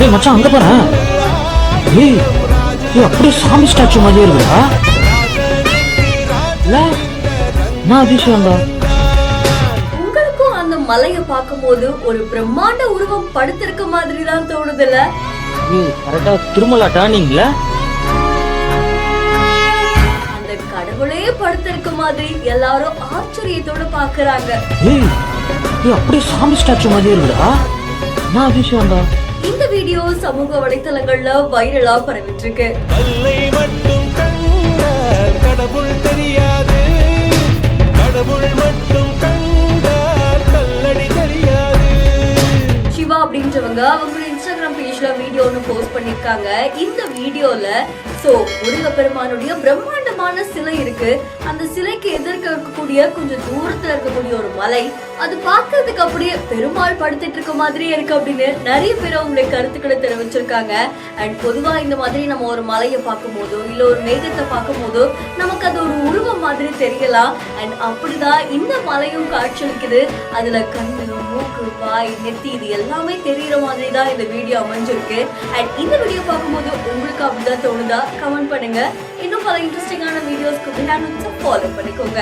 ஏய் மச்சான் அங்க பாரு. ஏய் ஏய் அப்படியே சாமி ஸ்டாச்சு மாதிரியே இருக்குடா. இல்ல நான் அதிசயம் தான். உங்களுக்கும் அந்த மலையை பார்க்கும்போது ஒரு பிரம்மாண்ட உருவம் படுத்திருக்க மாதிரி தான் தோணுதுல்ல? ஏய் கரெக்டா திருமலா டர்னிங்ல அந்த கடவுளே படுத்திருக்க மாதிரி எல்லாரும் ஆச்சரியத்தோட பாக்குறாங்க. ஏய் ஏய் அப்படியே சாமி ஸ்டாச்சு மாதிரியே இருக்குடா. நான் அதிசயம் தான். இந்த வீடியோ சமூக வலைத்தளங்கள்ல வைரலா பரவிட்டு இருக்கு. மட்டும் கண்டால் கடவுள் தெரியாது, கடவுள் மட்டும் கண்டால் கல்லடி தெரியாது. சிவா அப்படின்றவங்க அவங்களோட இன்ஸ்டாகிராம் பேஜ்ல வீடியோ ஒன்று போஸ்ட் பண்ணிருக்காங்க. இந்த வீடியோல முருகப்பெருமானுடைய பிரம்மாண்டமான சிலை இருக்கு. அந்த சிலைக்கு எதிர்க்க இருக்கக்கூடிய கொஞ்சம் தூரத்துல இருக்கக்கூடிய ஒரு மலை, அது பார்க்கறதுக்கு அப்படியே பெருமாள் படுத்துட்டு இருக்க மாதிரியே இருக்கு அப்படின்னு நிறைய பேர் அவங்களுடைய கருத்துக்களை தெரிவிச்சிருக்காங்க. அண்ட் பொதுவா இந்த மாதிரி நம்ம ஒரு மலையை பார்க்கும் போதோ இல்ல ஒரு மேகத்தை பார்க்கும் போதோ நமக்கு அது ஒரு உருவம் மாதிரி தெரியலாம். அண்ட் அப்படிதான் இந்த மலையும் காட்சியளிக்குது. அதுல கண்ணு, மூக்கு, வாய், நெத்தி இது எல்லாமே தெரியற மாதிரி தான் இந்த வீடியோ அமைஞ்சிருக்கு. அண்ட் இந்த வீடியோ பார்க்கும்போது உங்களுக்கு அப்படிதான் தோணுதா? கமெண்ட் பண்ணுங்க. இன்னும் பல இன்ட்ரெஸ்டிங்கான வீடியோஸ்க்கு ஃபாலோ பண்ணிக்கோங்க.